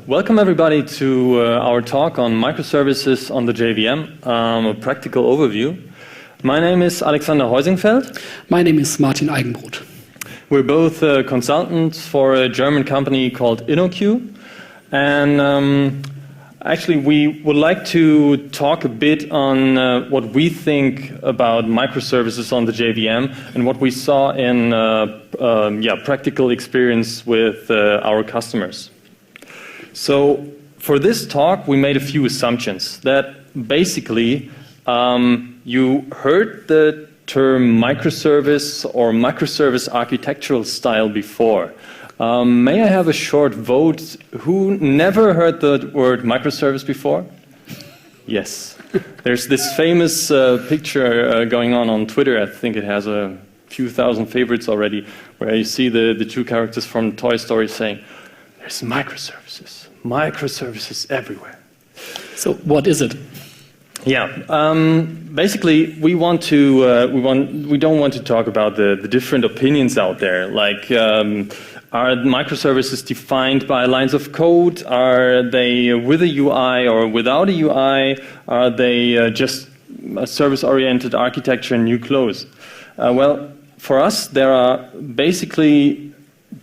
welcome everybody to our talk on microservices on the JVM, a practical overview. My name is Alexander Heusingfeld. My name is Martin Eigenbrot. We're both consultants for a German company called innoQ. And actually, we would like to talk a bit on what we think about microservices on the JVM and what we saw in practical experience with our customers. So for this talk, we made a few assumptions that basically you heard the term microservice or microservice architectural style before. May I have a short vote? Who never heard the word microservice before? Yes. There's this famous picture going on Twitter. I think it has a few thousand favorites already, where you see the two characters from Toy Story saying, "There's microservices everywhere." So what is it? Yeah, basically we don't want to talk about the different opinions out there. Like, are microservices defined by lines of code? Are they with a UI or without a UI? Are they just a service-oriented architecture in new clothes? Well, for us, there are basically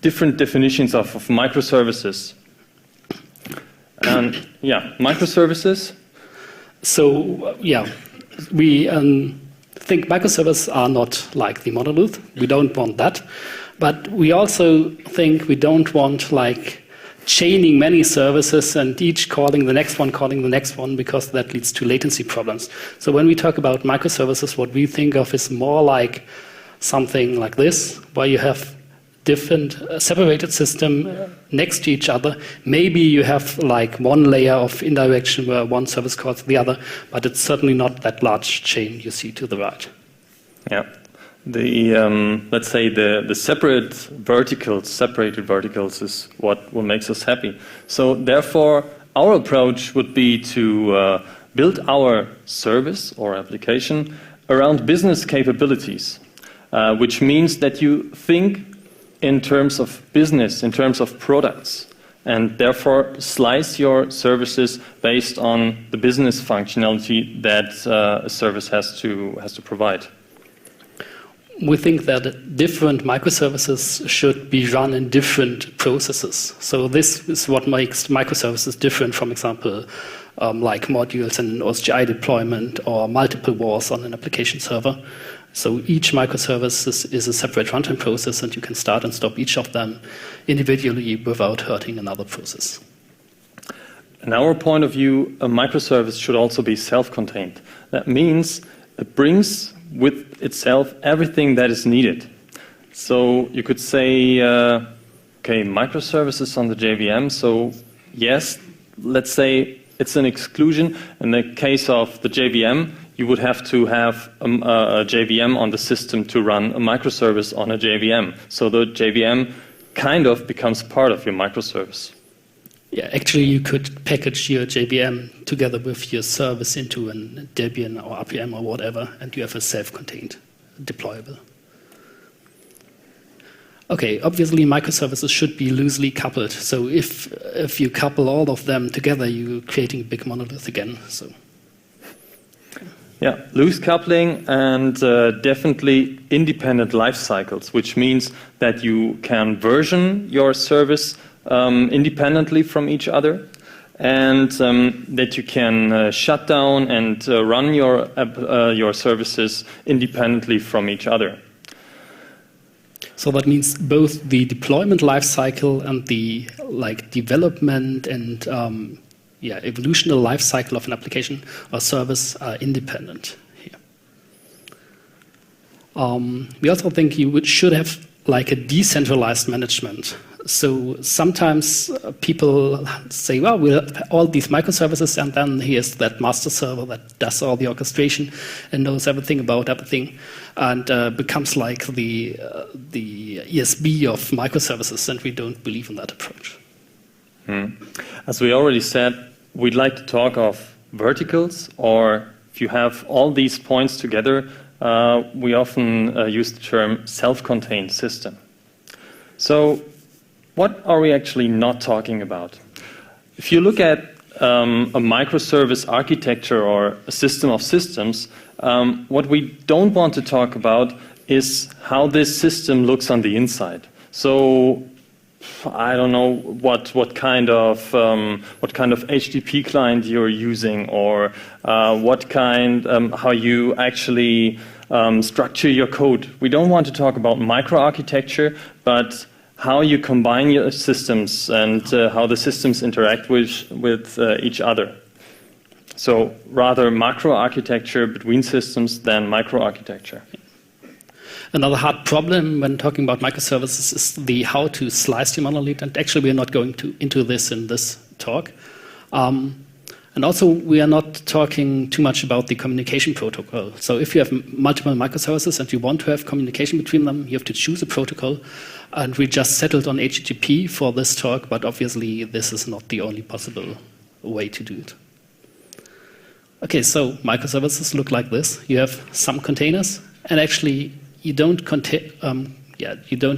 different definitions of microservices. And yeah, microservices. So yeah, we think microservices are not like the monolith. We don't want that. But we also think we don't want like chaining many services and each calling the next one, because that leads to latency problems. So when we talk about microservices, what we think of is more like something like this, where you have different separated system next to each other. Maybe you have like one layer of indirection where one service calls the other, but it's certainly not that large chain you see to the right. Yeah. Let's say the separated verticals is what makes us happy. So therefore, our approach would be to build our service or application around business capabilities, which means that you think in terms of business, in terms of products, and therefore slice your services based on the business functionality that a service has to provide. We think that different microservices should be run in different processes. So this is what makes microservices different from, example, like modules in an OSGI deployment or multiple wars on an application server. So each microservice is a separate runtime process, and you can start and stop each of them individually without hurting another process. In our point of view, a microservice should also be self-contained. That means it brings with itself everything that is needed. So you could say, okay, microservices on the JVM. So yes, let's say it's an exclusion. In the case of the JVM, you would have to have a JVM on the system to run a microservice on a JVM. So the JVM kind of becomes part of your microservice. Yeah, actually you could package your JVM together with your service into a Debian or RPM or whatever, and you have a self-contained deployable. Okay, obviously microservices should be loosely coupled. So if you couple all of them together, you're creating a big monolith again. So. Yeah, loose coupling and definitely independent life cycles, which means that you can version your service independently from each other, and that you can shut down and run your services independently from each other. So that means both the deployment lifecycle and the development and evolutionary life cycle of an application or service are independent here. We also think you should have like a decentralized management. So sometimes people say, well, we'll have all these microservices, and then here's that master server that does all the orchestration and knows everything about everything, and becomes like the ESB of microservices, and we don't believe in that approach. As we already said, we'd like to talk of verticals, or if you have all these points together, we often use the term self-contained system. So what are we actually not talking about? if you look at a microservice architecture or a system of systems, what we don't want to talk about is how this system looks on the inside. So I don't know what kind of HTTP client you're using, or how you actually structure your code. We don't want to talk about microarchitecture, but how you combine your systems and how the systems interact with each other. So rather macroarchitecture between systems than microarchitecture. Another hard problem when talking about microservices is the how to slice your monolith, and actually we are not going into this in this talk. And also we are not talking too much about the communication protocol. So if you have multiple microservices and you want to have communication between them, you have to choose a protocol, and we just settled on HTTP for this talk, but obviously this is not the only possible way to do it. Okay, so microservices look like this. You have some containers, and actually you don't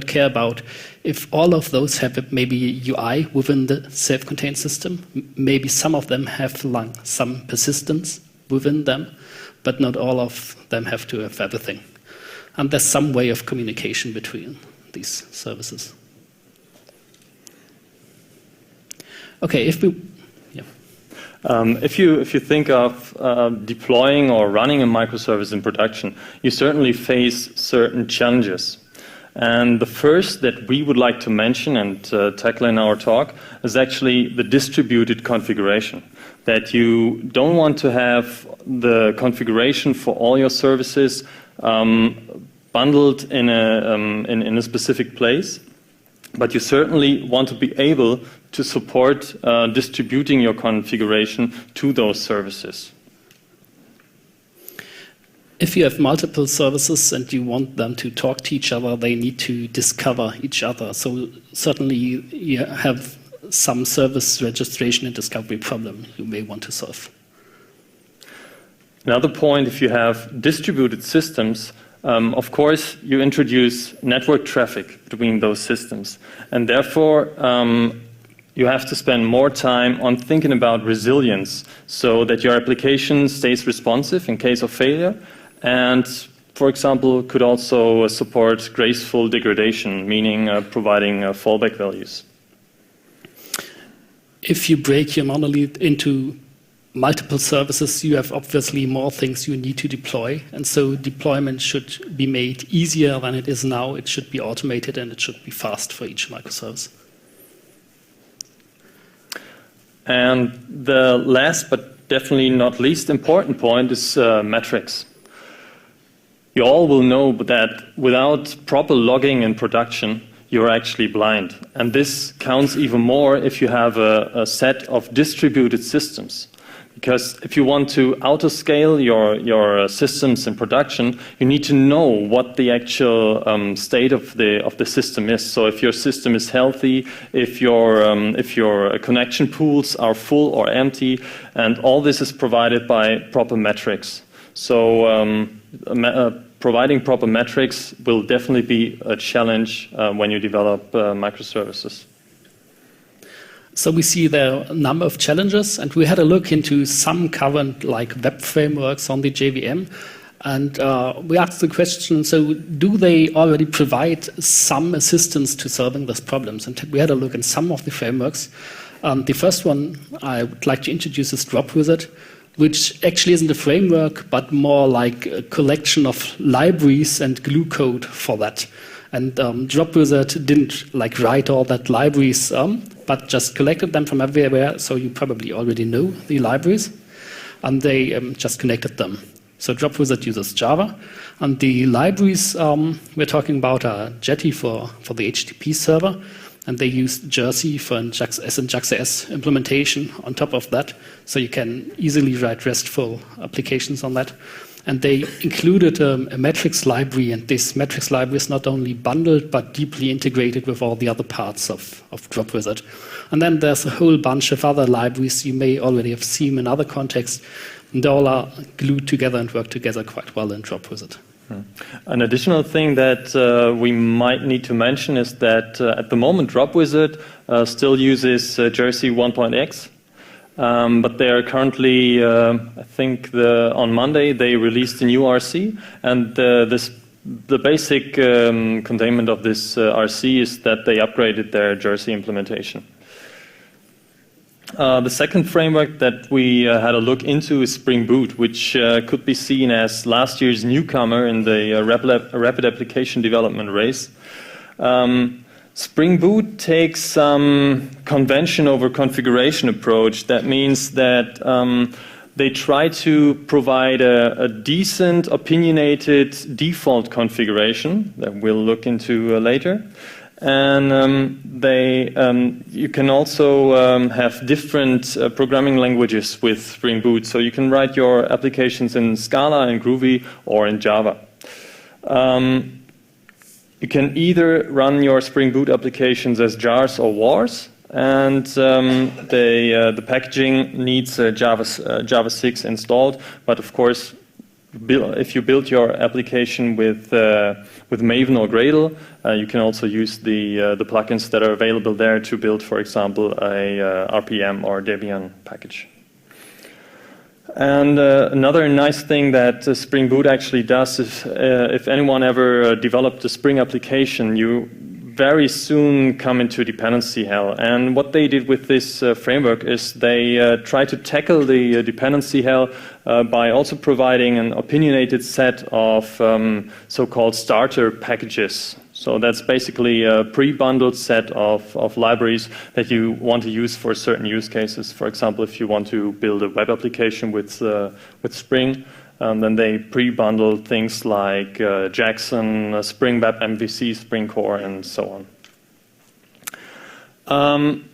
care about if all of those have maybe UI within the self-contained system. Maybe some of them have some persistence within them, but not all of them have to have everything. And there's some way of communication between these services. Okay, if you think of deploying or running a microservice in production, you certainly face certain challenges. And the first that we would like to mention and tackle in our talk is actually the distributed configuration. That you don't want to have the configuration for all your services bundled in a specific place, but you certainly want to be able to support distributing your configuration to those services. If you have multiple services and you want them to talk to each other, they need to discover each other. So certainly you have some service registration and discovery problem you may want to solve. Another point, if you have distributed systems, of course, you introduce network traffic between those systems. And therefore, you have to spend more time on thinking about resilience so that your application stays responsive in case of failure. And, for example, could also support graceful degradation, meaning providing fallback values. If you break your monolith into multiple services, you have obviously more things you need to deploy. And so deployment should be made easier than it is now. It should be automated and it should be fast for each microservice. And the last but definitely not least important point is metrics. You all will know that without proper logging in production, you're actually blind. And this counts even more if you have a set of distributed systems. Because if you want to autoscale your systems in production, you need to know what the actual state of the system is. So if your system is healthy, if your connection pools are full or empty, and all this is provided by proper metrics. So providing proper metrics will definitely be a challenge when you develop microservices. So we see there are a number of challenges, and we had a look into some current web frameworks on the JVM, and we asked the question, so do they already provide some assistance to solving these problems? And we had a look in some of the frameworks. The first one I would like to introduce is Dropwizard, which actually isn't a framework, but more like a collection of libraries and glue code for that. And Dropwizard didn't write all that libraries, but just collected them from everywhere. So you probably already know the libraries, and they just connected them. So Dropwizard uses Java, and the libraries we're talking about are Jetty for the HTTP server, and they use Jersey for JAX-S implementation on top of that, so you can easily write RESTful applications on that. And they included a metrics library, and this metrics library is not only bundled, but deeply integrated with all the other parts of Dropwizard. And then there's a whole bunch of other libraries you may already have seen in other contexts, and all are glued together and work together quite well in Dropwizard. An additional thing that we might need to mention is that at the moment Dropwizard still uses Jersey 1.x, but they are currently, I think on Monday, they released a new RC, and the basic containment of this RC is that they upgraded their Jersey implementation. The second framework that we had a look into is Spring Boot, which could be seen as last year's newcomer in the rapid application development race. Spring Boot takes some convention over configuration approach. That means that they try to provide a decent, opinionated default configuration that we'll look into later. And you can also have different programming languages with Spring Boot. So you can write your applications in Scala, in Groovy, or in Java. You can either run your Spring Boot applications as jars or wars. And the packaging needs Java 6 installed. But of course, if you build your application with Maven or Gradle, you can also use the plugins that are available there to build, for example, a RPM or Debian package. And another nice thing that Spring Boot actually does is if anyone ever developed a Spring application, you very soon come into dependency hell. And what they did with this framework is they try to tackle the dependency hell by also providing an opinionated set of so-called starter packages. So that's basically a pre-bundled set of libraries that you want to use for certain use cases. For example, if you want to build a web application with Spring, then they pre-bundle things like Jackson, Spring Web MVC, Spring Core, and so on.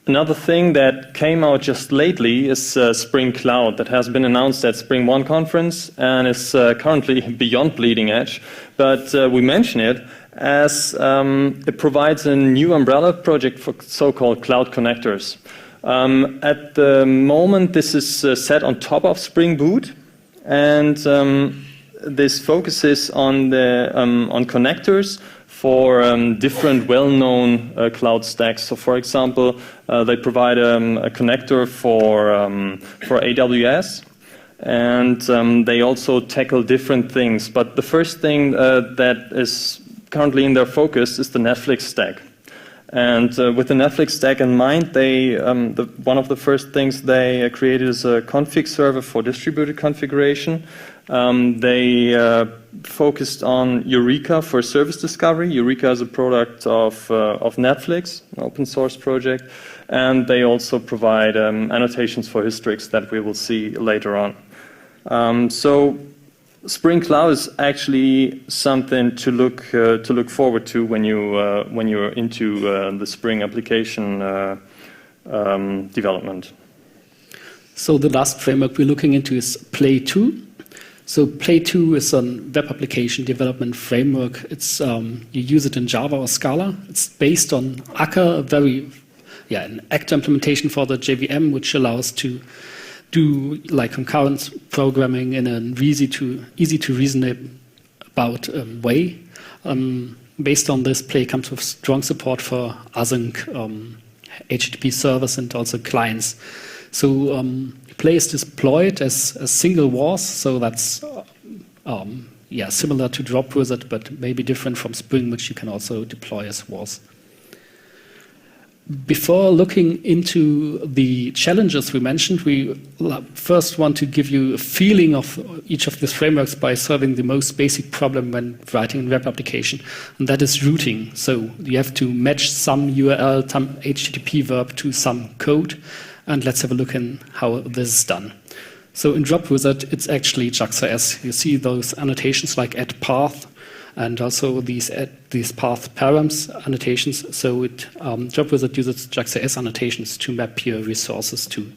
Another thing that came out just lately is Spring Cloud that has been announced at Spring One conference and is currently beyond bleeding edge. But we mention it as it provides a new umbrella project for so-called cloud connectors. At the moment, this is set on top of Spring Boot. And this focuses on connectors for different well-known cloud stacks. So, for example, they provide a connector for AWS, and they also tackle different things. But the first thing that is currently in their focus is the Netflix stack. And with the Netflix stack in mind, one of the first things they created is a config server for distributed configuration. They focused on Eureka for service discovery. Eureka is a product of Netflix, an open source project. And they also provide annotations for Hystrix that we will see later on. So Spring Cloud is actually something to look forward to when you're into the Spring application development. So the last framework we're looking into is Play 2. So Play 2 is a web application development framework. It's you use it in Java or Scala. It's based on Akka, an actor implementation for the JVM, which allows to do like concurrent programming in an easy to reason about way. Based on this, Play comes with strong support for async HTTP servers and also clients. So Play is deployed as a single was, so that's similar to Dropwizard, but maybe different from Spring, which you can also deploy as was. Before looking into the challenges we mentioned, we first want to give you a feeling of each of these frameworks by solving the most basic problem when writing a web application, and that is routing. So you have to match some URL, some HTTP verb to some code, and let's have a look at how this is done. So in Dropwizard, it's actually JAX.s. You see those annotations like add path, and also these path params annotations. So Dropwizard uses JAX.s annotations to map your resources to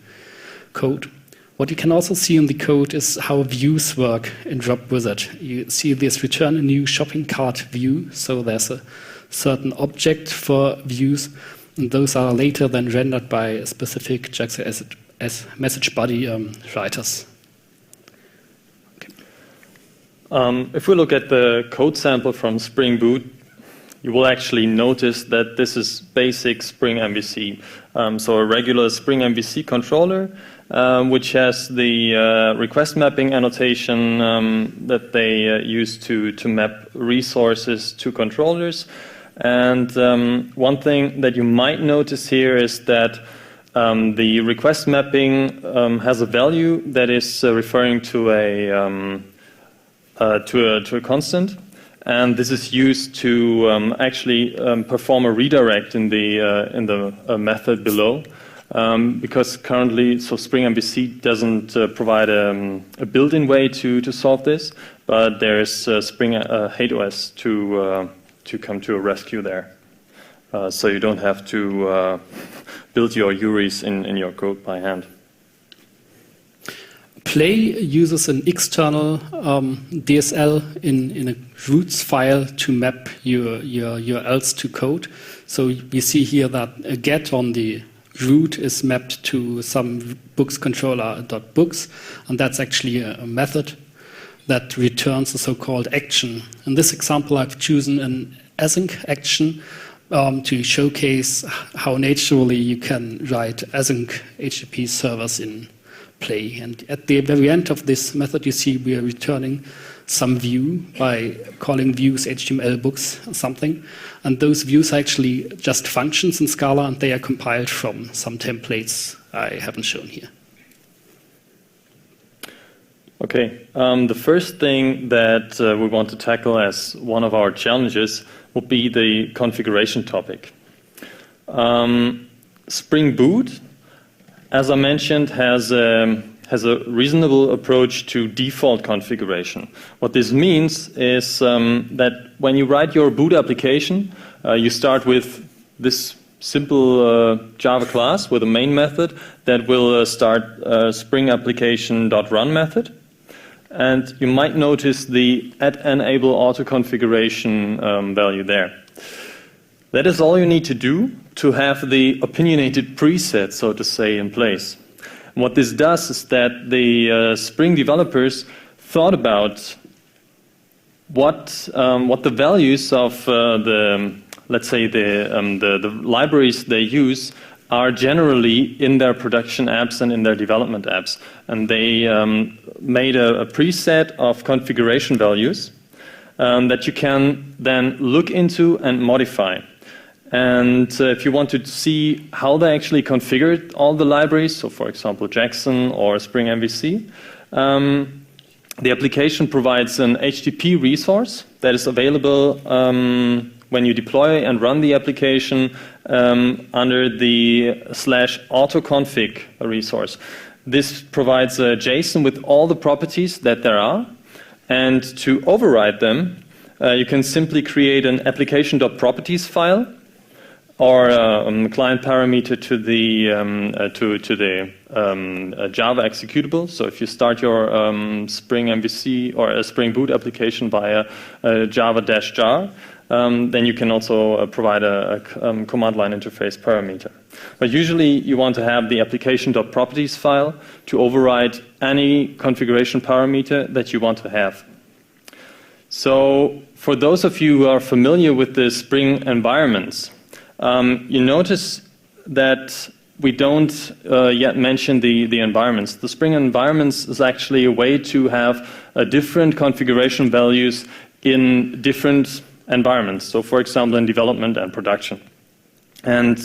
code. What you can also see in the code is how views work in Dropwizard. You see this return a new shopping cart view. So there's a certain object for views, and those are later then rendered by specific JAX.s message body writers. If we look at the code sample from Spring Boot, you will actually notice that this is basic Spring MVC. So a regular Spring MVC controller, which has the request mapping annotation that they use to map resources to controllers. And one thing that you might notice here is that the request mapping has a value that is referring to a constant, and this is used to actually perform a redirect in the method below, because currently, so Spring MVC doesn't provide a built-in way to solve this, but there is Spring HateOS to come to a rescue there, so you don't have to build your URIs in your code by hand. Play uses an external DSL in a roots file to map your URLs to code. So we see here that a get on the root is mapped to some books controller.books, and that's actually a method that returns a so-called action. In this example, I've chosen an async action to showcase how naturally you can write async HTTP servers in Play. And at the very end of this method, you see we are returning some view by calling views HTML books or something. And those views are actually just functions in Scala, and they are compiled from some templates I haven't shown here. Okay, the first thing that we want to tackle as one of our challenges would be the configuration topic. Spring Boot, as I mentioned, has a reasonable approach to default configuration. What this means is that when you write your boot application, you start with this simple Java class with a main method that will start Spring application.run method. And you might notice the @enable auto configuration value there. That is all you need to do to have the opinionated preset, so to say, in place. And what this does is that the Spring developers thought about what the values of let's say the libraries they use are generally in their production apps and in their development apps. And they made a preset of configuration values that you can then look into and modify. And if you want to see how they actually configured all the libraries, so for example Jackson or Spring MVC, the application provides an HTTP resource that is available when you deploy and run the application under the /autoconfig resource. This provides a JSON with all the properties that there are, and to override them, you can simply create an application.properties file or a client parameter to the Java executable. So if you start your Spring MVC or a Spring Boot application via java-jar, then you can also provide a command line interface parameter. But usually you want to have the application.properties file to override any configuration parameter that you want to have. So for those of you who are familiar with the Spring environments, you notice that we don't yet mention the environments. The Spring environments is actually a way to have different configuration values in different environments. So for example, in development and production. And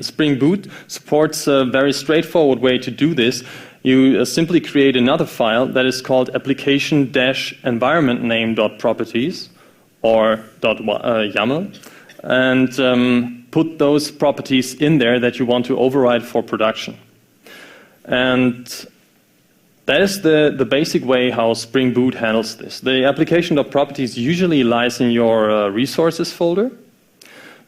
Spring Boot supports a very straightforward way to do this. You simply create another file that is called application-environment name.properties or .yaml, and put those properties in there that you want to override for production. And that is the basic way how Spring Boot handles this. The application.properties usually lies in your resources folder,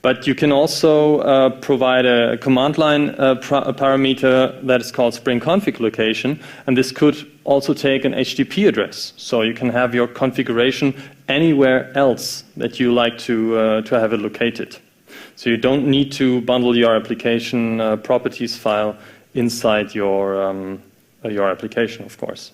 but you can also provide a command line parameter that is called Spring config location, and this could also take an HTTP address. So you can have your configuration anywhere else that you like to have it located. So you don't need to bundle your application properties file inside your application, of course.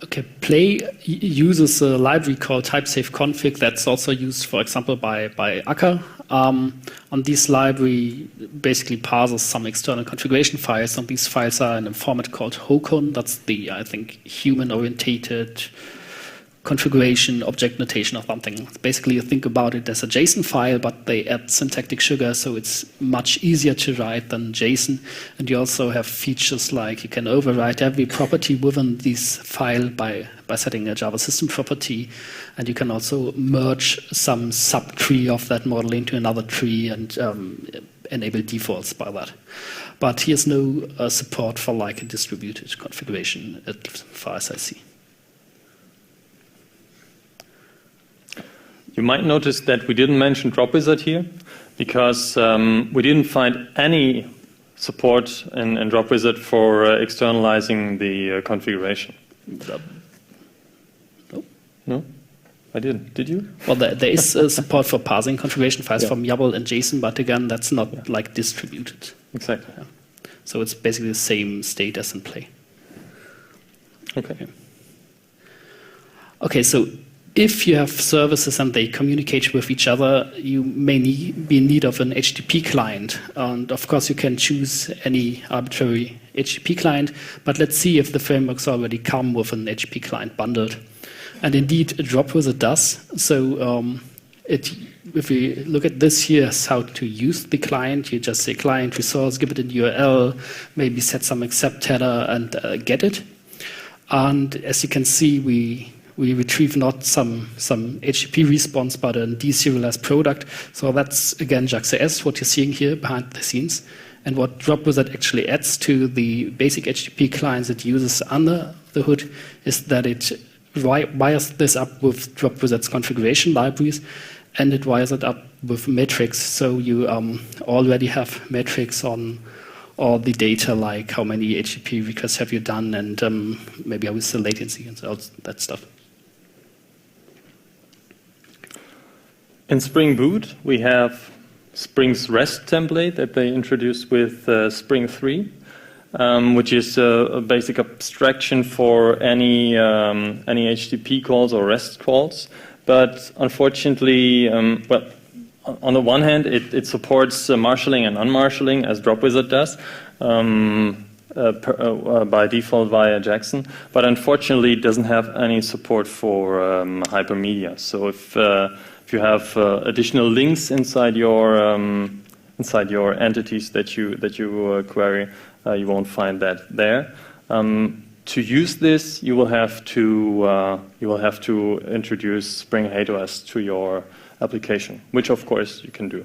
Okay, Play uses a library called Typesafe config that's also used, for example, by Acker. On this library, basically parses some external configuration files, and these files are in a format called HOCON. That's the, I think, human-orientated configuration object notation or something. Basically, you think about it as a JSON file, but they add syntactic sugar, so it's much easier to write than JSON. And you also have features like you can override every property within this file by setting a Java system property, and you can also merge some subtree of that model into another tree and enable defaults by that. But here's no support for like a distributed configuration, as far as I see. You might notice that we didn't mention Dropwizard here because we didn't find any support in Dropwizard for externalizing the configuration. No, I didn't. Did you? Well, there is support for parsing configuration files from YAML and JSON, but again, that's not like distributed. Exactly. Yeah. So it's basically the same state as in Play. Okay. Okay, so if you have services and they communicate with each other, you may be in need of an HTTP client. And of course, you can choose any arbitrary HTTP client, but let's see if the frameworks already come with an HTTP client bundled. And indeed, Dropwizard does. So if we look at this here as how to use the client, you just say client resource, give it a URL, maybe set some accept header and get it. And as you can see, we retrieve not some HTTP response, but a deserialized product. So that's, again, JAX.js, what you're seeing here behind the scenes. And what Dropwizard actually adds to the basic HTTP clients it uses under the hood is that it wires this up with Dropwizard's configuration libraries, and it wires it up with metrics. So you already have metrics on all the data, like how many HTTP requests have you done, and maybe how is the latency and all that stuff. In Spring Boot, we have Spring's REST template that they introduced with Spring 3, which is a basic abstraction for any HTTP calls or REST calls. But unfortunately, well, on the one hand, it supports marshalling and unmarshalling as Dropwizard does by default via Jackson. But unfortunately, it doesn't have any support for hypermedia. So if you have additional links inside your entities that you query, you won't find that there. To use this, you will have to introduce Spring HateOS to your application, which of course you can do.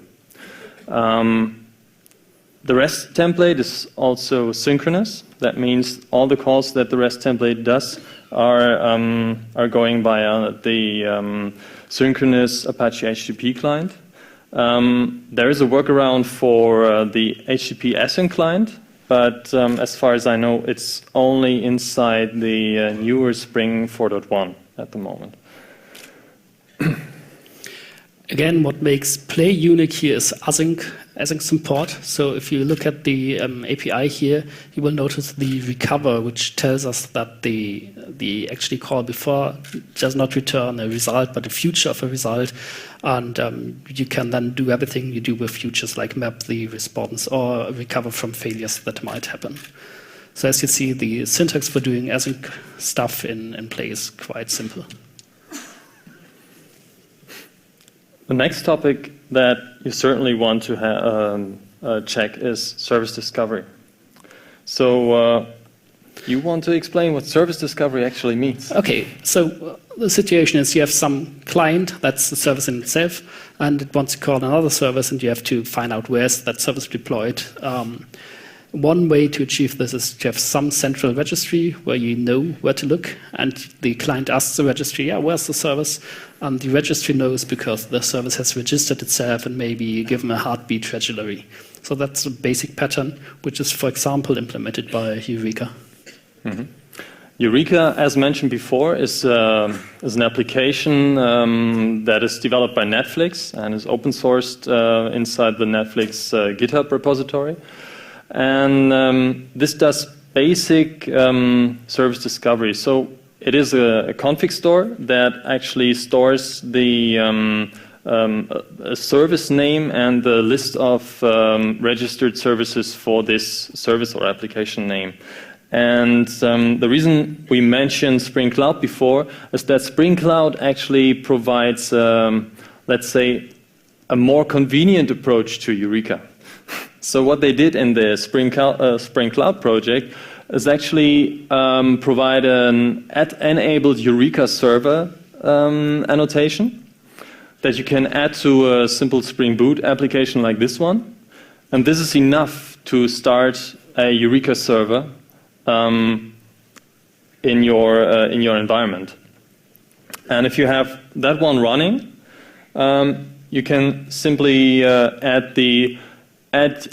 The REST template is also synchronous. That means all the calls that the REST template does are going via the synchronous Apache HTTP client. There is a workaround for the HTTP async client, but as far as I know, it's only inside the newer Spring 4.1 at the moment. Again, what makes Play unique here is async support. So if you look at the API here, you will notice the recover, which tells us that the actually call before does not return a result, but a future of a result. And you can then do everything you do with futures, like map the response or recover from failures that might happen. So as you see, the syntax for doing async stuff in Play is quite simple. The next topic that you certainly want to check is service discovery. So you want to explain what service discovery actually means? Okay, so the situation is you have some client, that's the service in itself, and it wants to call another service, and you have to find out where's that service deployed. One way to achieve this is to have some central registry where you know where to look, and the client asks the registry, yeah, where's the service? And the registry knows because the service has registered itself and maybe given a heartbeat regularly. So that's a basic pattern, which is, for example, implemented by Eureka. Mm-hmm. Eureka, as mentioned before, is an application that is developed by Netflix and is open sourced inside the Netflix GitHub repository. And this does basic service discovery. So it is a config store that actually stores the a service name and the list of registered services for this service or application name. And the reason we mentioned Spring Cloud before is that Spring Cloud actually provides, let's say, a more convenient approach to Eureka. So what they did in the Spring Cloud project is actually provide an enabled Eureka server annotation that you can add to a simple Spring Boot application like this one. And this is enough to start a Eureka server in your environment. And if you have that one running, you can simply add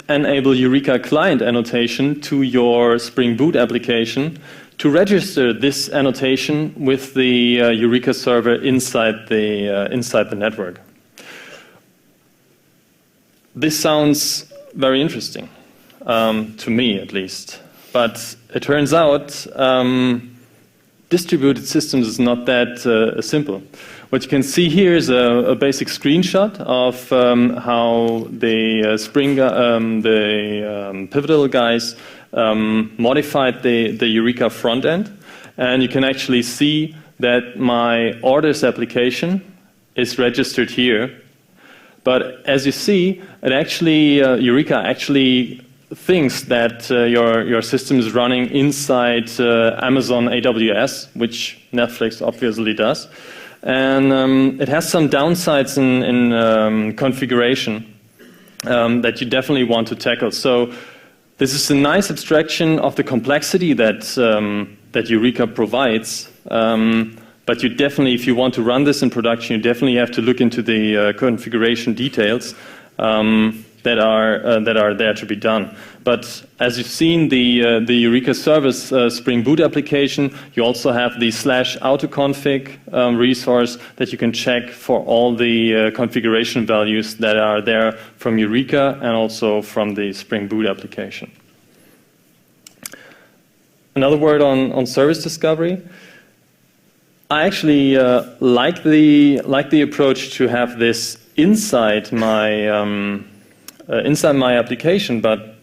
enable Eureka client annotation to your Spring Boot application to register this annotation with the Eureka server inside the network. This sounds very interesting, to me at least. But it turns out distributed systems is not that simple. What you can see here is a basic screenshot of how the Pivotal guys modified the Eureka front end. And you can actually see that my orders application is registered here. But as you see, it actually Eureka actually thinks that your system is running inside Amazon AWS, which Netflix obviously does. And it has some downsides in configuration that you definitely want to tackle. So this is a nice abstraction of the complexity that Eureka provides. But you definitely, if you want to run this in production, you definitely have to look into the configuration details that are there to be done. But as you've seen, the Eureka service Spring Boot application, you also have the /autoconfig resource that you can check for all the configuration values that are there from Eureka and also from the Spring Boot application. Another word on service discovery. I actually like the approach to have this inside my application, but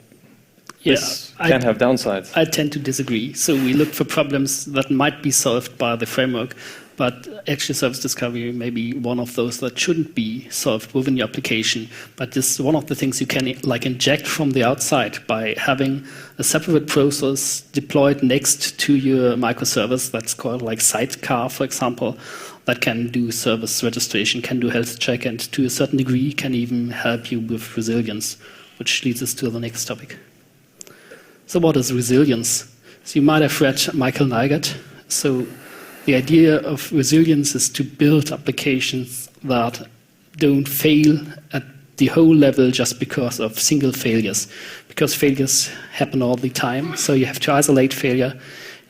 this can have downsides. I tend to disagree. So we look for problems that might be solved by the framework, but actually service discovery may be one of those that shouldn't be solved within your application. But this is one of the things you can like inject from the outside by having a separate process deployed next to your microservice that's called like Sidecar, for example, that can do service registration, can do health check, and to a certain degree can even help you with resilience, which leads us to the next topic. So what is resilience? So you might have read Michael Neigert. So the idea of resilience is to build applications that don't fail at the whole level just because of single failures, because failures happen all the time. So you have to isolate failure.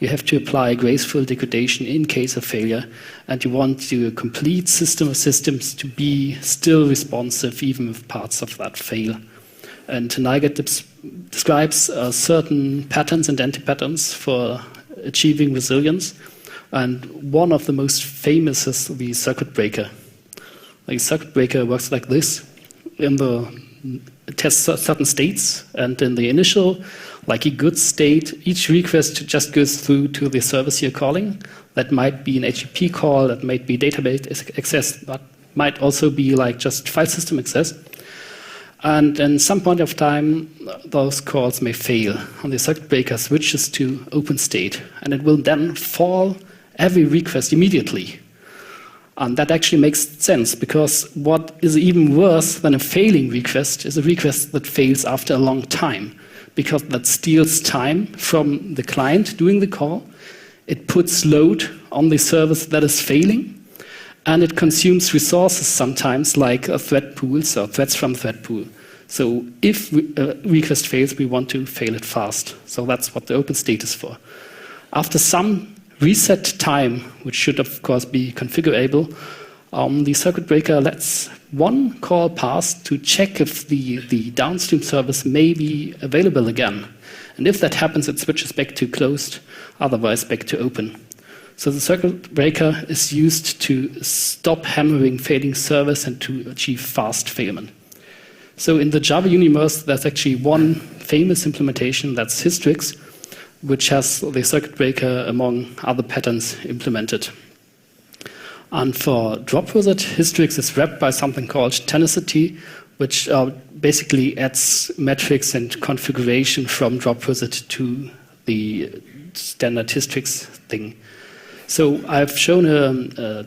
You have to apply graceful degradation in case of failure, and you want your complete system of systems to be still responsive even if parts of that fail. And Neigert describes certain patterns and anti-patterns for achieving resilience, and one of the most famous is the circuit breaker. Like a circuit breaker works like this. It tests certain states, and in the initial, like a good state, each request just goes through to the service you're calling. That might be an HTTP call, that might be database access, that might also be like just file system access. And in some point of time, those calls may fail, and the circuit breaker switches to open state, and it will then fall every request immediately. And that actually makes sense, because what is even worse than a failing request is a request that fails after a long time, because that steals time from the client doing the call, it puts load on the service that is failing, and it consumes resources sometimes like thread pools or threads from thread pool. So if a request fails, we want to fail it fast. So that's what the open state is for. After some reset time, which should of course be configurable, the circuit breaker lets one call pass to check if the downstream service may be available again. And if that happens, it switches back to closed, otherwise back to open. So the circuit breaker is used to stop hammering failing servers and to achieve fast failment. So in the Java universe, there's actually one famous implementation, that's Hystrix, which has the circuit breaker among other patterns implemented. And for Dropwizard, Hystrix is wrapped by something called tenacity, which basically adds metrics and configuration from Dropwizard to the standard Hystrix thing. So I've shown a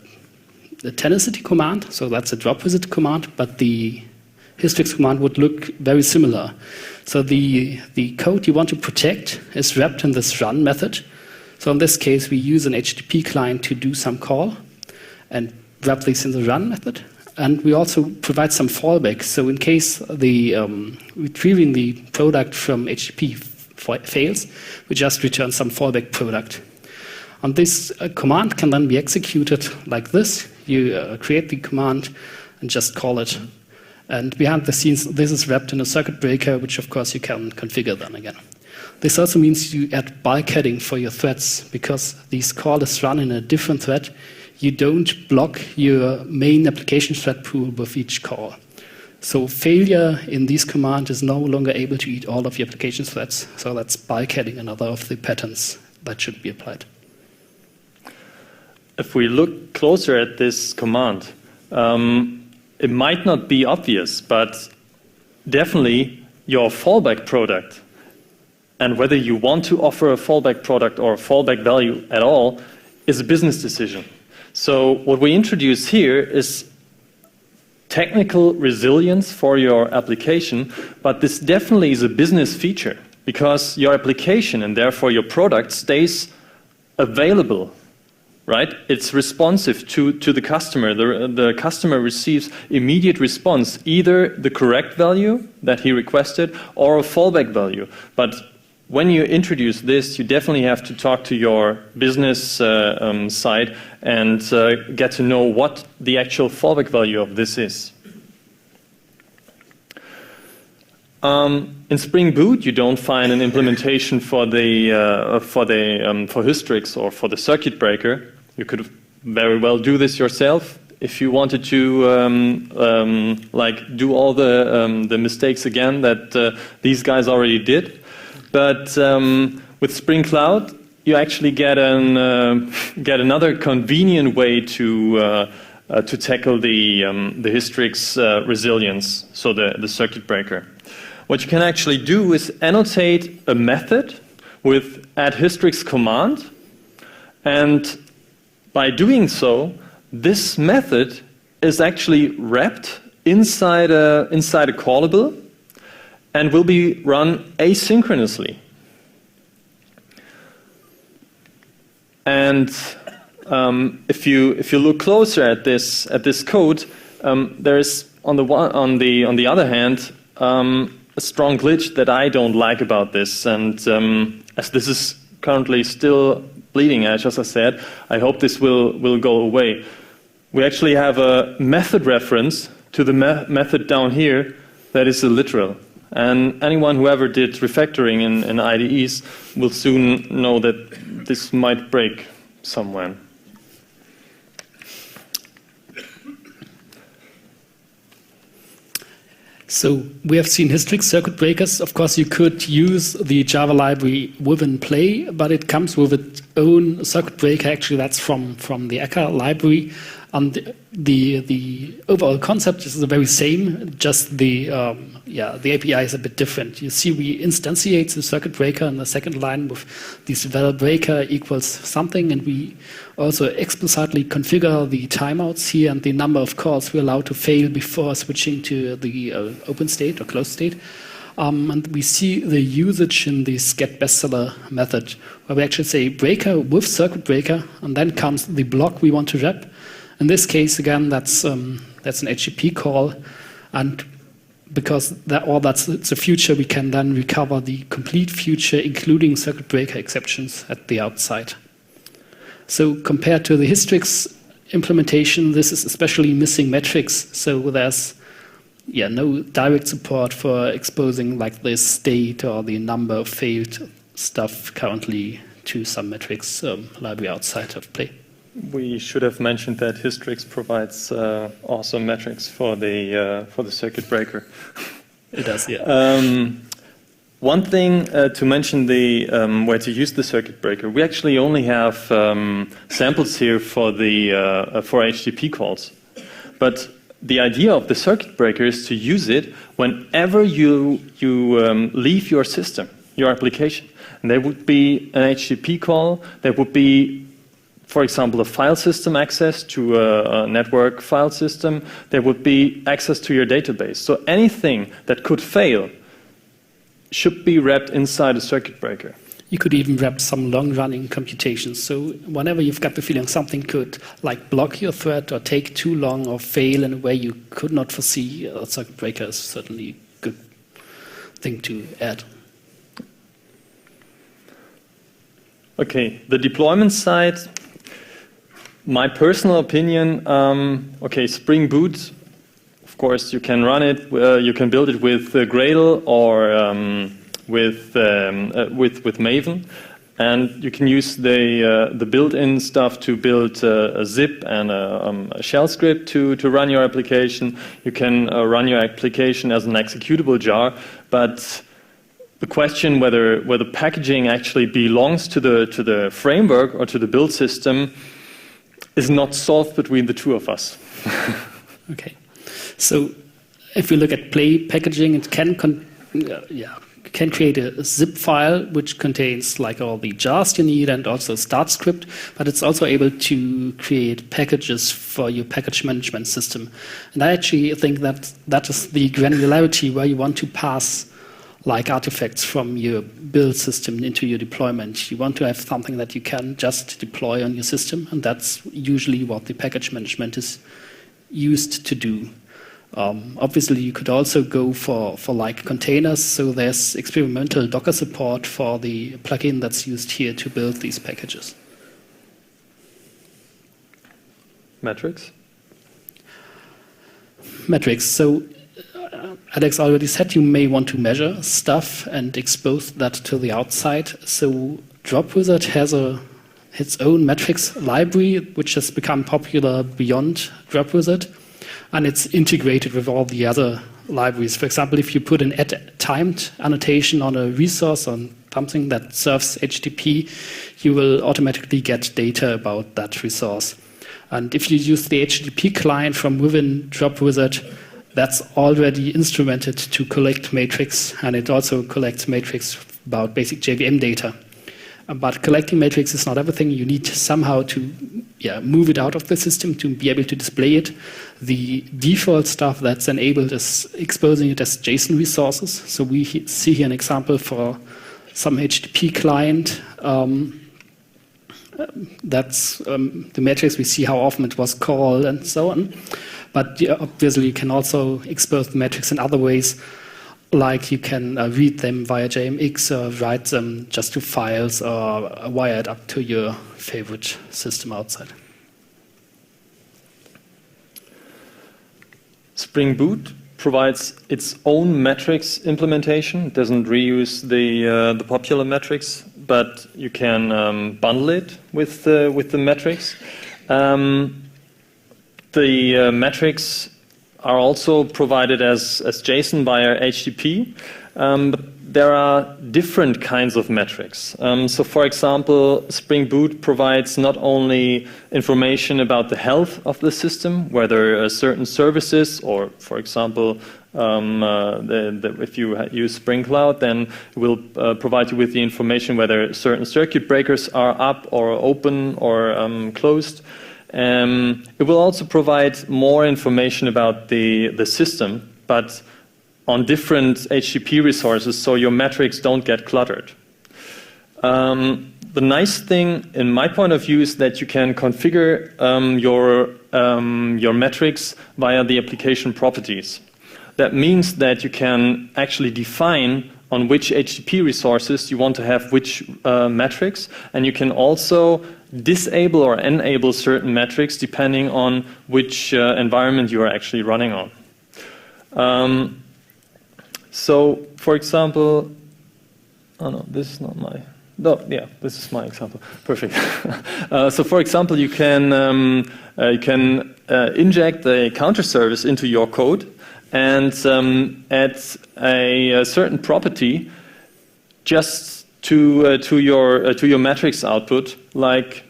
tenacity command, so that's a Dropwizard command, but the Hystrix command would look very similar. So the code you want to protect is wrapped in this run method. So in this case, we use an HTTP client to do some call and wrap this in the run method. And we also provide some fallback. So in case the retrieving the product from HTTP fails, we just return some fallback product. And this command can then be executed like this. You create the command and just call it. And behind the scenes, this is wrapped in a circuit breaker, which of course you can configure then again. This also means you add bulkheading for your threads, because these calls run in a different thread. You don't block your main application thread pool with each call. So failure in this command is no longer able to eat all of your application threads. So that's bulkheading, another of the patterns that should be applied. If we look closer at this command, it might not be obvious, but definitely your fallback product, and whether you want to offer a fallback product or a fallback value at all, is a business decision. So what we introduce here is technical resilience for your application, but this definitely is a business feature, because your application and therefore your product stays available. Right? It's responsive to the customer. The customer receives immediate response, either the correct value that he requested or a fallback value. But when you introduce this, you definitely have to talk to your business side and get to know what the actual fallback value of this is. In Spring Boot, you don't find an implementation for Hystrix or for the circuit breaker. You could very well do this yourself if you wanted to like do all the mistakes again that these guys already did. But with Spring Cloud, you actually get another convenient way to tackle the Hystrix resilience, so the circuit breaker. What you can actually do is annotate a method with add_hystrix command, and by doing so, this method is actually wrapped inside a callable and will be run asynchronously. And if you look closer at this code, there is on the other hand a strong glitch that I don't like about this, and as this is currently still bleeding edge, as I said, I hope this will go away. We actually have a method reference to the method down here that is a literal. And anyone who ever did refactoring in IDEs will soon know that this might break somewhere. So we have seen Hystrix circuit breakers. Of course, you could use the Java library within Play, but it comes with its own circuit breaker. Actually, that's from the Akka library. And the overall concept is the very same, just the API is a bit different. You see, we instantiate the circuit breaker in the second line with this val breaker equals something, and we also explicitly configure the timeouts here and the number of calls we allow to fail before switching to the open state or closed state. And we see the usage in this getBestseller method, where we actually say breaker with circuit breaker, and then comes the block we want to wrap. In this case, again, that's an HTTP call, and because it's a future, we can then recover the complete future, including circuit breaker exceptions at the outside. So compared to the Hystrix implementation, this is especially missing metrics. So there's no direct support for exposing like the state or the number of failed stuff currently to some metrics library outside of Play. We should have mentioned that Hystrix provides awesome metrics for the circuit breaker. It does, yeah. One thing to mention the where to use the circuit breaker. We actually only have samples here for the for HTTP calls, but the idea of the circuit breaker is to use it whenever you leave your system, your application. And there would be an HTTP call. There would be, for example, a file system access to a network file system. There would be access to your database. So anything that could fail should be wrapped inside a circuit breaker. You could even wrap some long-running computations. So whenever you've got the feeling something could like block your thread or take too long or fail in a way you could not foresee, a circuit breaker is certainly a good thing to add. Okay, the deployment side. My personal opinion, okay, Spring Boot, of course, you can run it, you can build it with Gradle or with Maven, and you can use the built-in stuff to build a zip and a shell script to run your application. You can run your application as an executable jar, but the question whether packaging actually belongs to the framework or to the build system is not solved between the two of us. Okay, so if we look at Play packaging, it can create a zip file which contains like all the jars you need and also a start script, but it's also able to create packages for your package management system. And I actually think that is the granularity where you want to pass like artifacts from your build system into your deployment. You want to have something that you can just deploy on your system, and that's usually what the package management is used to do. Obviously, you could also go for like containers, so there's experimental Docker support for the plugin that's used here to build these packages. Metrics? Metrics. So Alex already said you may want to measure stuff and expose that to the outside. So Dropwizard has its own metrics library, which has become popular beyond Dropwizard, and it's integrated with all the other libraries. For example, if you put an @timed annotation on a resource, on something that serves HTTP, you will automatically get data about that resource. And if you use the HTTP client from within Dropwizard, that's already instrumented to collect matrix, and it also collects matrix about basic JVM data. But collecting matrix is not everything. You need somehow to move it out of the system to be able to display it. The default stuff that's enabled is exposing it as JSON resources. So we see here an example for some HTTP client. That's the matrix. We see how often it was called and so on. But obviously, you can also expose the metrics in other ways, like you can read them via JMX or write them just to files or wire it up to your favorite system outside. Spring Boot provides its own metrics implementation. It doesn't reuse the popular metrics, but you can bundle it with the metrics. The metrics are also provided as JSON via HTTP, but there are different kinds of metrics. So for example, Spring Boot provides not only information about the health of the system, whether certain services, or for example, if you use Spring Cloud, then it will provide you with the information whether certain circuit breakers are up or open or closed. It will also provide more information about the system, but on different HTTP resources, so your metrics don't get cluttered. The nice thing, in my point of view, is that you can configure your metrics via the application properties. That means that you can actually define on which HTTP resources you want to have which metrics, and you can also disable or enable certain metrics depending on which environment you are actually running on. So, for example, oh no, this is not my No, yeah, this is my example. Perfect. So, for example, you can inject a counter service into your code and add a certain property just to your metrics output, like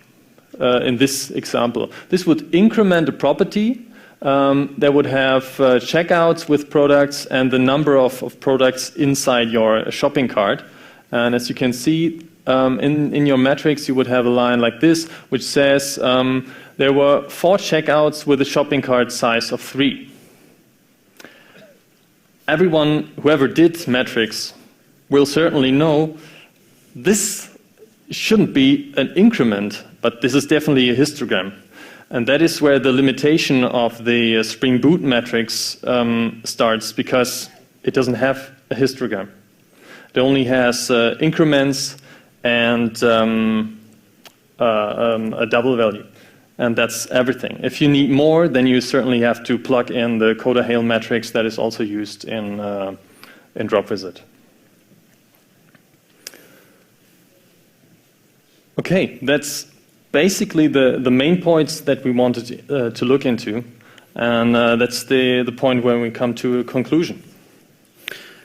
in this example. This would increment a property that would have checkouts with products and the number of products inside your shopping cart. And as you can see, in your metrics, you would have a line like this, which says there were 4 checkouts with a shopping cart size of 3. Everyone, whoever did metrics, will certainly know this shouldn't be an increment, but this is definitely a histogram. And that is where the limitation of the Spring Boot metrics starts, because it doesn't have a histogram. It only has increments and a double value. And that's everything. If you need more, then you certainly have to plug in the Coda-Hail metrics that is also used in Dropwizard. Okay, that's basically the main points that we wanted to look into. And that's the point where we come to a conclusion.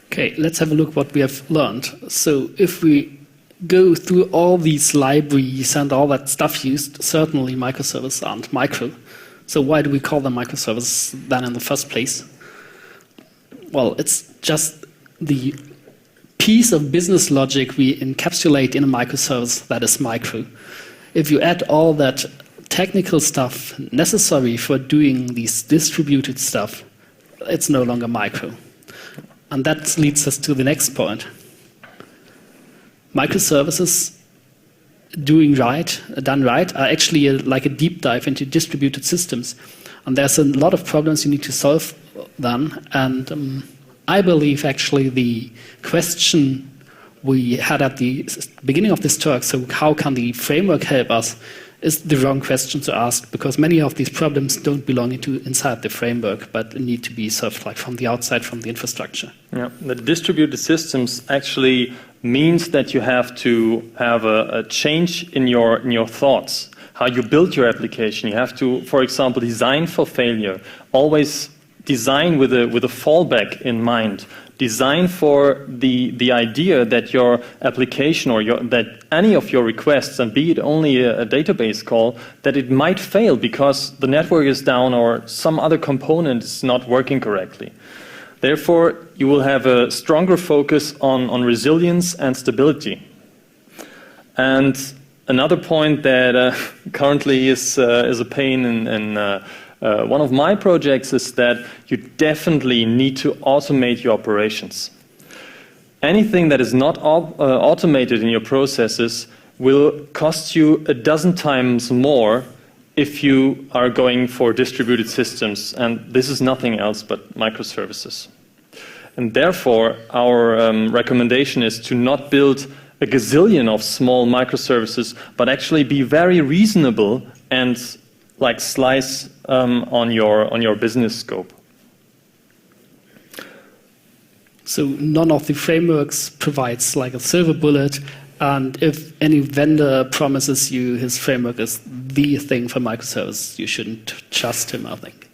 Okay, let's have a look what we have learned. So if we go through all these libraries and all that stuff used, certainly microservices aren't micro. So why do we call them microservices then in the first place? Well, it's just the piece of business logic we encapsulate in a microservice that is micro. If you add all that technical stuff necessary for doing these distributed stuff, it's no longer micro. And that leads us to the next point. Microservices done right, are actually like a deep dive into distributed systems. And there's a lot of problems you need to solve then. And I believe actually the question we had at the beginning of this talk, so how can the framework help us, is the wrong question to ask, because many of these problems don't belong inside the framework, but need to be solved like from the outside, from the infrastructure. Yeah, the distributed systems actually means that you have to have a change in your thoughts, how you build your application. You have to, for example, design for failure. Always design with a fallback in mind. Design for the idea that your application or that any of your requests, and be it only a database call, that it might fail because the network is down or some other component is not working correctly. Therefore, you will have a stronger focus on resilience and stability. And another point that currently is a pain in one of my projects is that you definitely need to automate your operations. Anything that is not automated in your processes will cost you a dozen times more if you are going for distributed systems, and this is nothing else but microservices. And therefore, our recommendation is to not build a gazillion of small microservices, but actually be very reasonable and like slice on your business scope. So none of the frameworks provides like a silver bullet, and if any vendor promises you his framework is the thing for microservices, you shouldn't trust him, I think.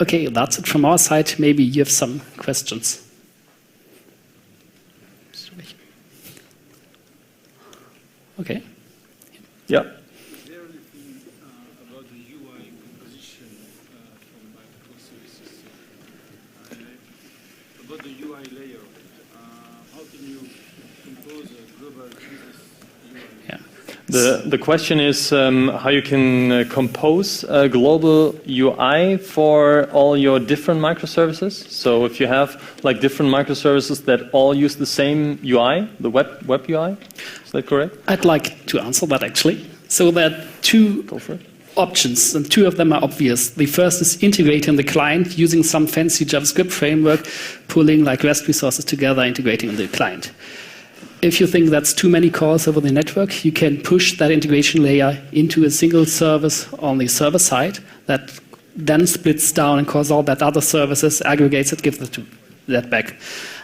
Okay, that's it from our side. Maybe you have some questions. Okay. Yeah. About the UI layer, how can you compose a global business UI? Yeah. The question is how you can compose a global UI for all your different microservices. So if you have like different microservices that all use the same UI, the web UI, is that correct? I'd like to answer that actually. So there are two options, and two of them are obvious. The first is integrating the client using some fancy JavaScript framework, pulling like REST resources together, integrating in the client. If you think that's too many calls over the network, you can push that integration layer into a single service on the server side that then splits down and calls all that other services, aggregates it, gives that back.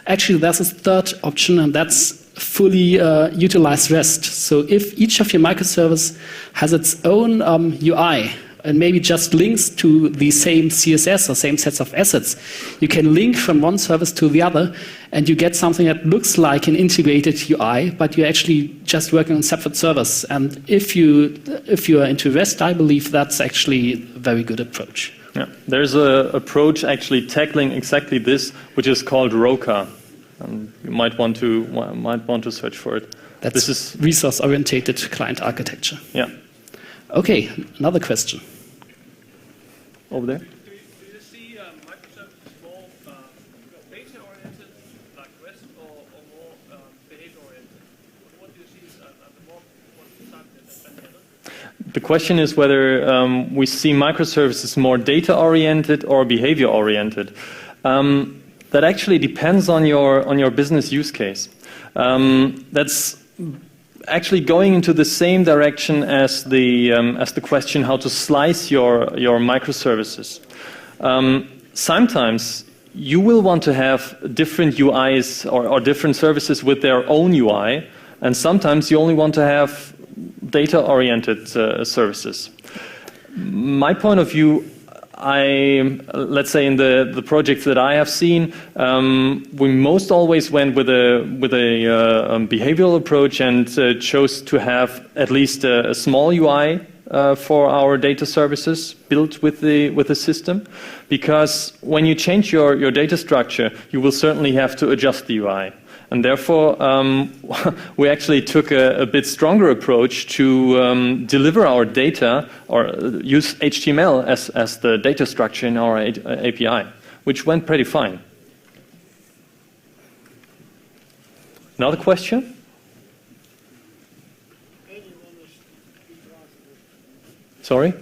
Actually, there's a third option, and that's fully utilize REST. So if each of your microservice has its own UI and maybe just links to the same CSS or same sets of assets, you can link from one service to the other, and you get something that looks like an integrated UI, but you're actually just working on separate servers. And if you are into REST, I believe that's actually a very good approach. Yeah. There's an approach actually tackling exactly this, which is called ROCA. You might want to search for it. This is resource-oriented client architecture. Yeah. Okay, another question. Over there. Do you see microservices more data-oriented, like REST, or more behavior-oriented? What do you see as the more one side than the other? The question is whether we see microservices more data-oriented or behavior-oriented. That actually depends on your business use case. That's actually going into the same direction as the question how to slice your microservices. Sometimes you will want to have different UIs or different services with their own UI, and sometimes you only want to have data-oriented services. My point of view, let's say in the projects that I have seen, we most always went with a behavioral approach and chose to have at least a small UI for our data services built with the system, because when you change your data structure, you will certainly have to adjust the UI. And therefore, we actually took a bit stronger approach to deliver our data or use HTML as the data structure in our API, which went pretty fine. Another question? Sorry?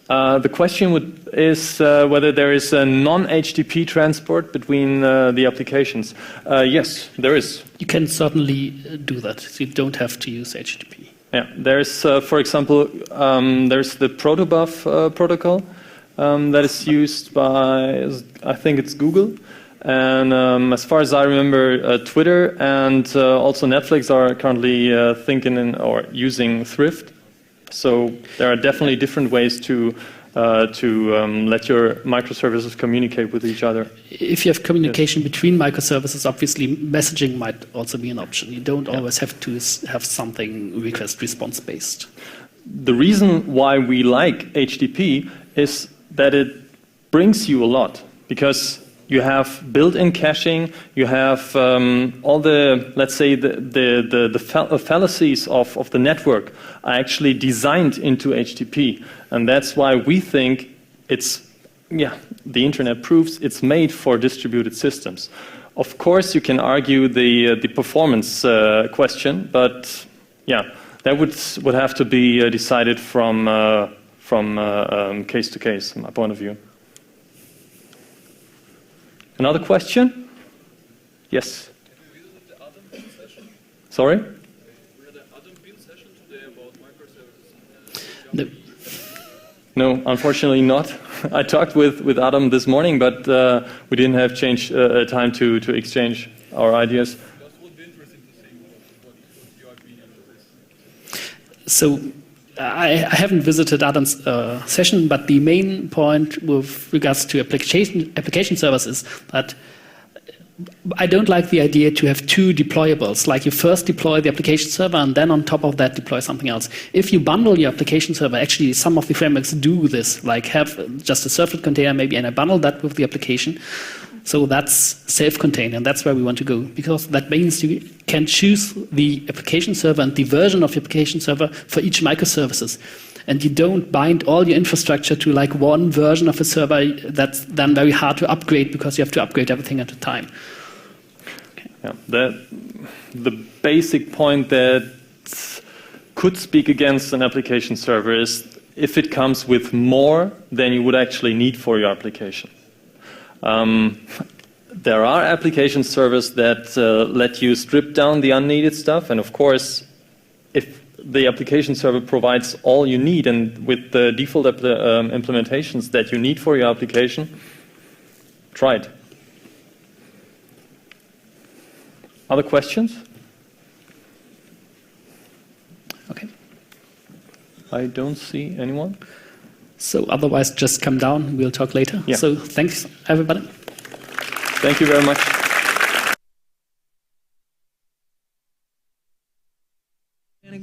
The question is whether there is a non-HTTP transport between the applications. Yes, there is. You can certainly do that. So you don't have to use HTTP. Yeah, there's, for example, there's the protobuf protocol that is used by, I think it's Google. And as far as I remember, Twitter and also Netflix are currently thinking or using Thrift. So there are definitely different ways to let your microservices communicate with each other. If you have communication between microservices, obviously messaging might also be an option. You don't always have to have something request-response based. The reason why we like HTTP is that it brings you a lot, because you have built-in caching, you have all the, let's say, the fallacies of the network are actually designed into HTTP. And that's why we think it's, the internet proves it's made for distributed systems. Of course, you can argue the performance question, but that would have to be decided from case to case, from my point of view. Another question? Yes. Have you visited the Adam Bin session? Sorry? We had an Adam Bin session today about microservices. No, unfortunately not. I talked with Adam this morning, but we didn't have time to exchange our ideas. That would be interesting to see what your opinion on this. So I haven't visited Adam's session, but the main point with regards to application servers is that I don't like the idea to have two deployables. Like you first deploy the application server and then on top of that deploy something else. If you bundle your application server, actually some of the frameworks do this, like have just a servlet container maybe and I bundle that with the application. So that's self-contained, and that's where we want to go, because that means you can choose the application server and the version of the application server for each microservices. And you don't bind all your infrastructure to like one version of a server that's then very hard to upgrade because you have to upgrade everything at a time. Okay. Yeah, the basic point that could speak against an application server is if it comes with more than you would actually need for your application. There are application servers that let you strip down the unneeded stuff, and of course, if the application server provides all you need and with the default implementations that you need for your application, try it. Other questions? Okay. I don't see anyone. So otherwise, just come down. We'll talk later. Yeah. So thanks, everybody. Thank you very much.